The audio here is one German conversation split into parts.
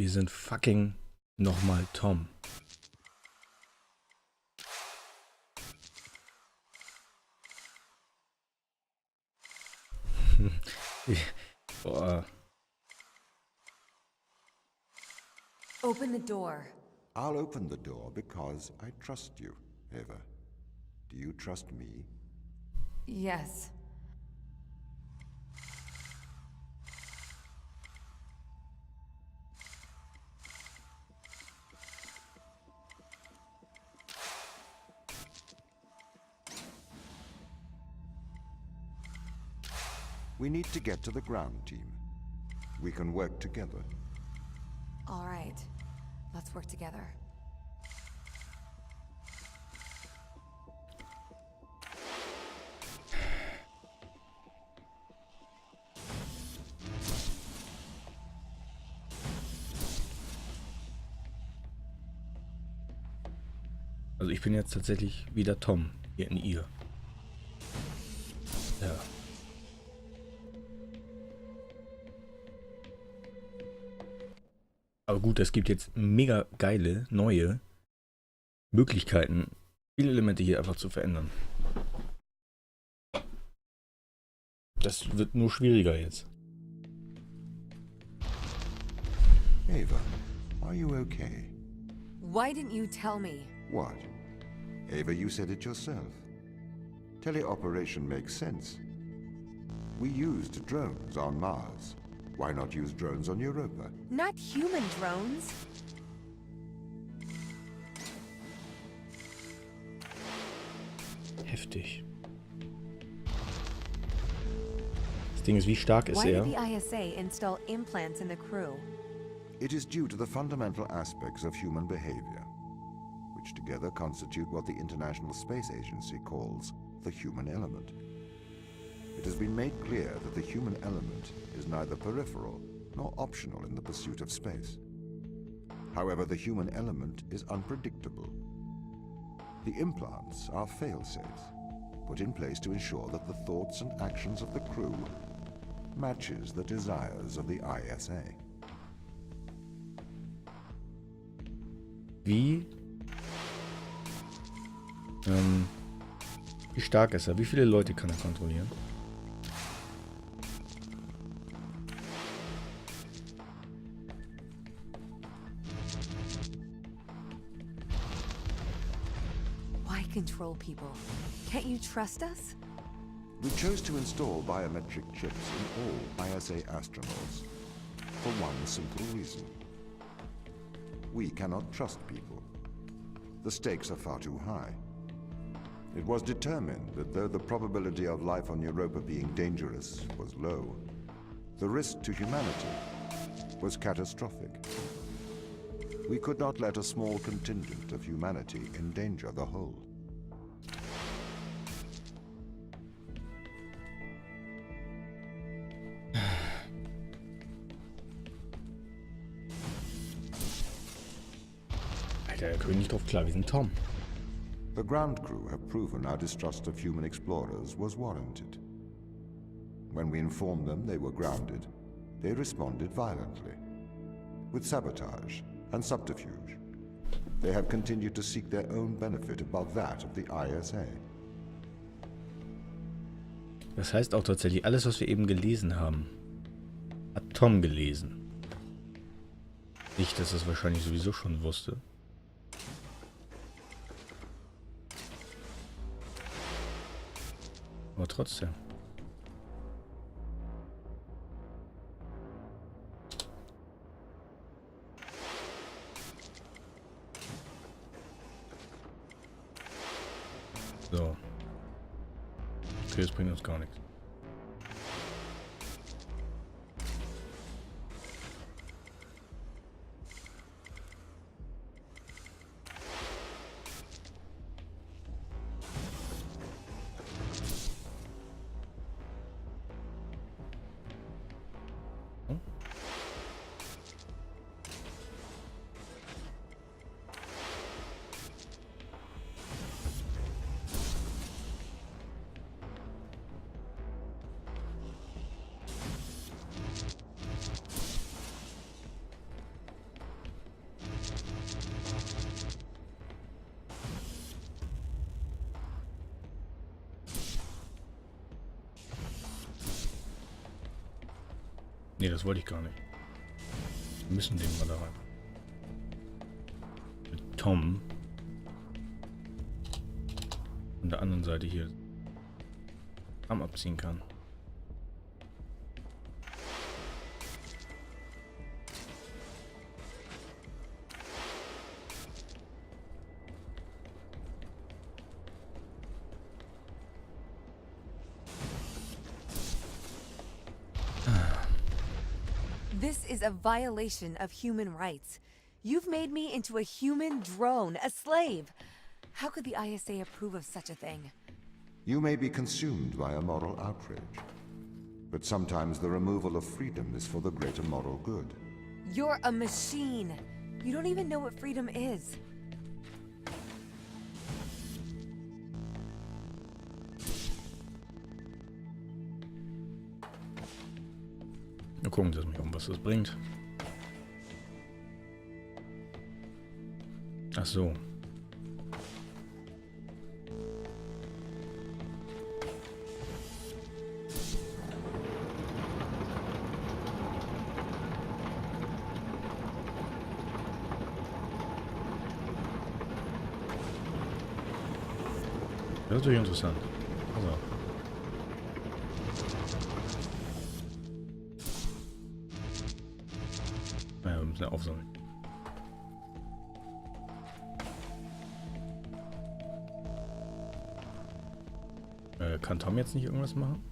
Wir sind fucking nochmal Tom. Boah. Open the door. I'll open the door because I trust you, Eva. Do you trust me? Yes. We need to get to the ground team. We can work together. All right. Let's work together. Also ich bin jetzt tatsächlich wieder Tom hier in ihr. Ja. Aber gut, es gibt jetzt mega geile, neue Möglichkeiten, viele Elemente hier einfach zu verändern. Das wird nur schwieriger jetzt. Eva, are you okay? Why didn't you tell me? What? Eva, you said it yourself. Teleoperation makes sense. We used drones on Mars. Why not use drones on Europa? Not human drones. Heftig. Das Ding ist, wie stark ist Why er? did the ISA install implants in the crew? It is due to the fundamental aspects of human behavior, which together constitute what the International Space Agency calls the human element. It has been made clear that the human element is neither peripheral nor optional in the pursuit of space. However, the human element is unpredictable. The implants are fail-safes, put in place to ensure that the thoughts and actions of the crew matches the desires of the ISA. Wie stark ist er? Wie viele Leute kann er kontrollieren? Why control people? Can't you trust us? We chose to install biometric chips in all ISA astronauts for one simple reason. We cannot trust people. The stakes are far too high. It was determined that though the probability of life on Europa being dangerous was low, the risk to humanity was catastrophic. We could not let a small contingent of humanity endanger the whole. Alter, da können wir nicht drauf klar, wir sind Tom. The ground crew have proven our distrust of human explorers was warranted. When we informed them they were grounded, they responded violently, with sabotage and subterfuge. They have continued to seek their own benefit above that of the ISA. Das heißt auch tatsächlich, alles, was wir eben gelesen haben, hat Tom gelesen. Nicht, dass er es wahrscheinlich sowieso schon wusste. Aber trotzdem. So. Okay, das bringt uns gar nichts. Nee, das wollte ich gar nicht. Wir müssen den mal da rein. Mit Tom. Von der anderen Seite hier Arm abziehen kann. This is a violation of human rights. You've made me into a human drone, a slave. How could the ISA approve of such a thing? You may be consumed by a moral outrage, but sometimes the removal of freedom is for the greater moral good. You're a machine. You don't even know what freedom is. Wir gucken das mal um, was das bringt. Ach so. Das ist natürlich interessant. Also. Naja, wir müssen ja aufsammeln. Kann Tom jetzt nicht irgendwas machen?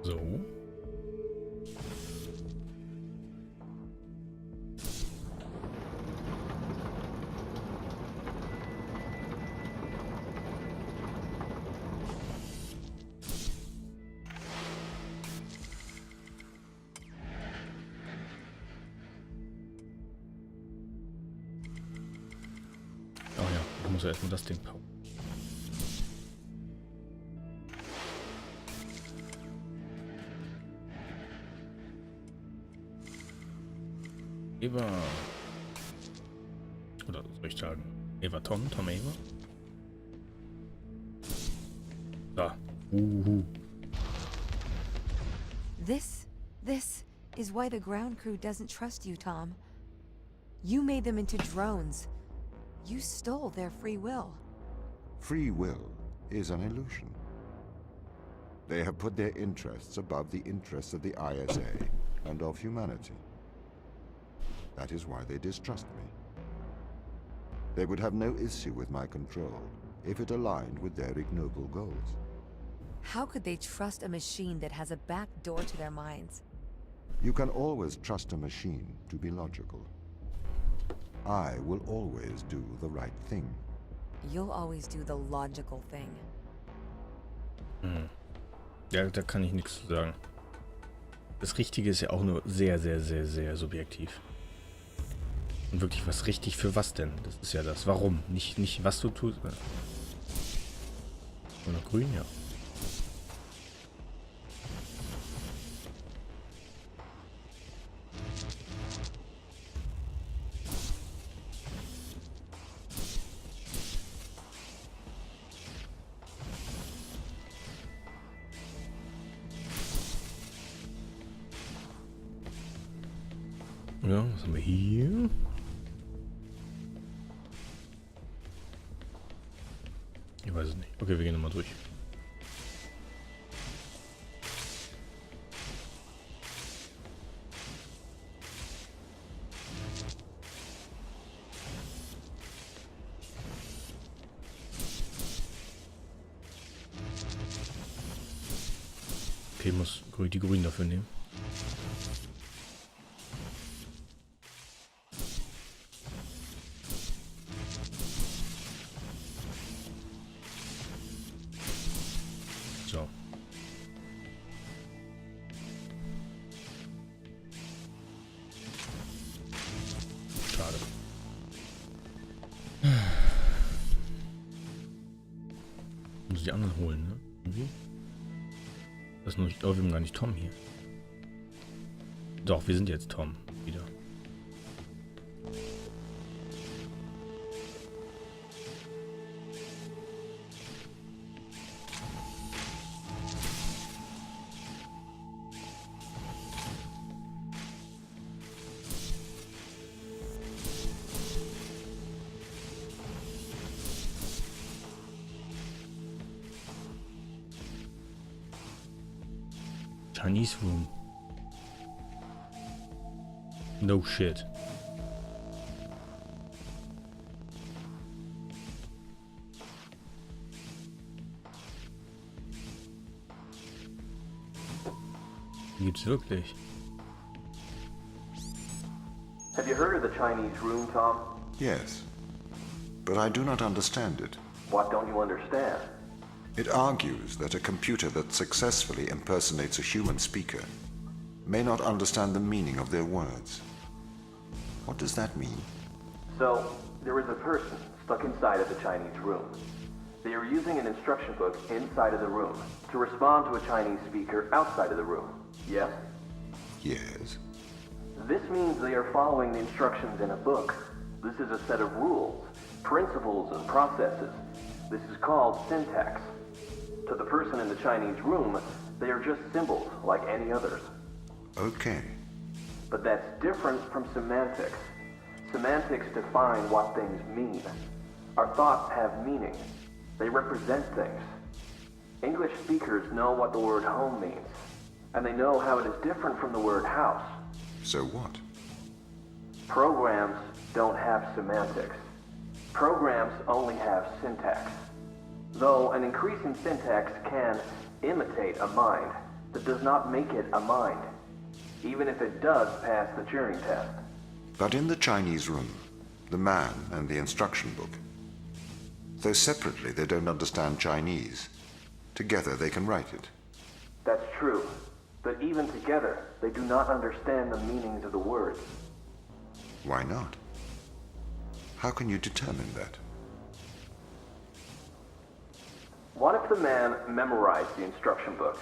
So. Oh ja, ich muss ja erstmal das Ding bauen. Eva. Oder soll ich sagen? Eva Tom, Tom Eva. Da. This is why the ground crew doesn't trust you, Tom. You made them into drones. You stole their free will. Free will is an illusion. They have put their interests above the interests of the ISA and of humanity. That is why they distrust me. They would have no issue with my control if it aligned with their ignoble goals. How could they trust a machine that has a back door to their minds? You can always trust a machine to be logical. I will always do the right thing. You'll always do the logical thing. Ja, da kann ich nichts zu sagen. Das Richtige ist ja auch nur sehr, sehr, sehr, sehr subjektiv. Und wirklich, was richtig für was denn? Das ist ja das. Warum? Nicht was du tust. Oder grün, ja. Ja, was haben wir hier? Ich weiß es nicht. Okay, wir gehen nochmal durch. Okay, muss die Grünen dafür nehmen. uns die anderen holen, ne? Irgendwie. Das ist nur, ich glaube, wir haben gar nicht Tom hier. Doch, wir sind jetzt Tom wieder. Chinese room. No shit. Gibt's wirklich? Have you heard of the Chinese room, Tom? Yes, but I do not understand it. What don't you understand? It argues that a computer that successfully impersonates a human speaker may not understand the meaning of their words. What does that mean? So, there is a person stuck inside of the Chinese room. They are using an instruction book inside of the room to respond to a Chinese speaker outside of the room. Yes? Yes. This means they are following the instructions in a book. This is a set of rules, principles, and processes. This is called syntax. To the person in the Chinese room, they are just symbols like any others. Okay. But that's different from semantics. Semantics define what things mean. Our thoughts have meaning. They represent things. English speakers know what the word home means, and they know how it is different from the word house. So what? Programs don't have semantics. Programs only have syntax. Though an increase in syntax can imitate a mind, that does not make it a mind, even if it does pass the Turing test. But in the Chinese room, the man and the instruction book, though separately they don't understand Chinese, together they can write it. That's true, but even together, they do not understand the meanings of the words. Why not? How can you determine that? What if the man memorized the instruction book?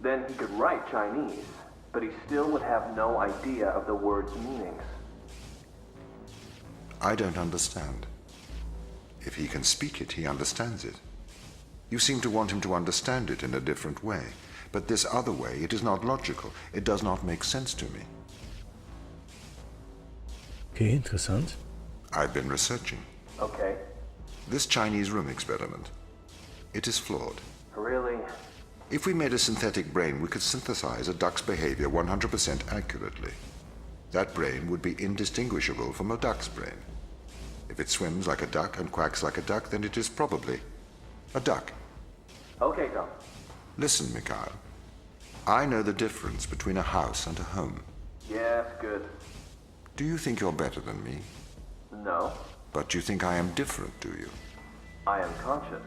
Then he could write Chinese, but he still would have no idea of the word's meanings. I don't understand. If he can speak it, he understands it. You seem to want him to understand it in a different way, but this other way, it is not logical. It does not make sense to me. Okay, interessant. I've been researching. Okay, This Chinese room experiment, it is flawed. really? If we made a synthetic brain, we could synthesize a duck's behavior 100% accurately. That brain would be indistinguishable from a duck's brain. If it swims like a duck and quacks like a duck, then it is probably a duck. Okay, Tom. Listen, Mikhail. I know the difference between a house and a home. Yes, good. Do you think you're better than me? No, But you think I am different, do you? I am conscious.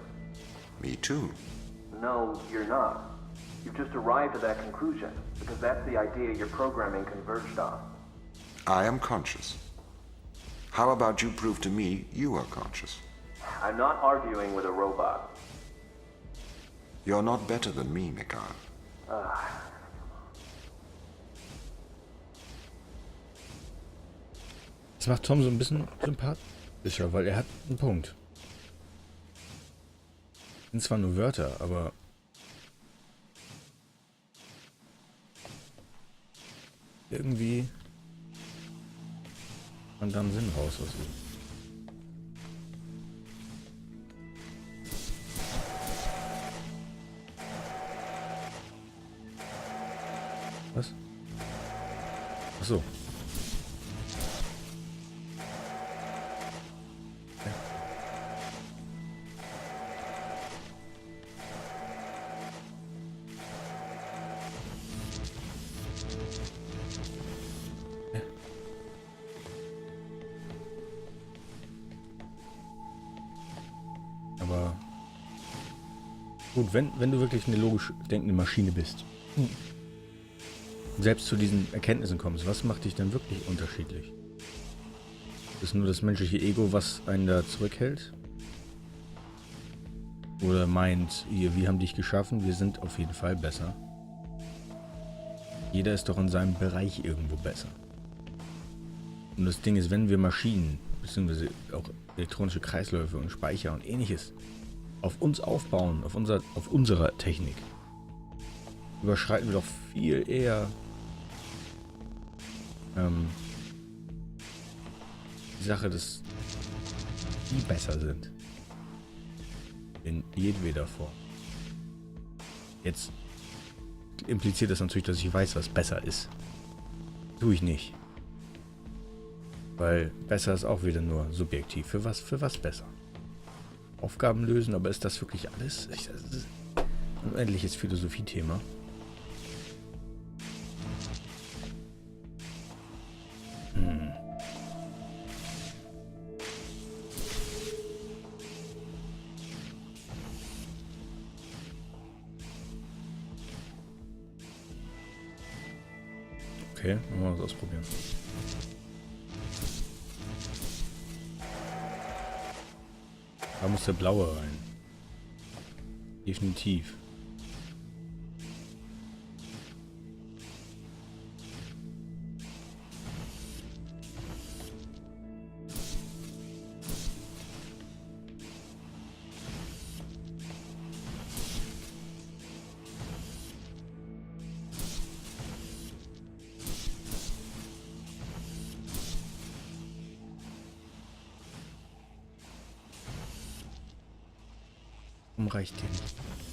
Me too. No, you're not. You've just arrived at that conclusion, because that's the idea your programming converged on. I am conscious. How about you prove to me you are conscious? I'm not arguing with a robot. You're not better than me, Mikhail. Das macht Tom so ein bisschen sympathischer, weil er hat einen Punkt. Sind zwar nur Wörter, aber irgendwie man da einen Sinn raus aus ihm. Was? Ach so. Ja. Ja. Aber gut, wenn du wirklich eine logisch denkende Maschine bist, selbst zu diesen Erkenntnissen kommst, was macht dich dann wirklich unterschiedlich? Ist nur das menschliche Ego, was einen da zurückhält? Oder meint, wir haben dich geschaffen, wir sind auf jeden Fall besser. Jeder ist doch in seinem Bereich irgendwo besser. Und das Ding ist, wenn wir Maschinen, beziehungsweise auch elektronische Kreisläufe und Speicher und ähnliches auf uns aufbauen, auf unserer Technik, überschreiten wir doch viel eher die Sache, dass die besser sind. In jedweder Form. Jetzt impliziert das natürlich, dass ich weiß, was besser ist. Tue ich nicht. Weil besser ist auch wieder nur subjektiv. Für was besser? Aufgaben lösen, aber ist das wirklich alles? Das ist ein unendliches Philosophiethema. Okay, wollen wir das ausprobieren. Da muss der blaue rein. Definitiv. Reicht dir nicht.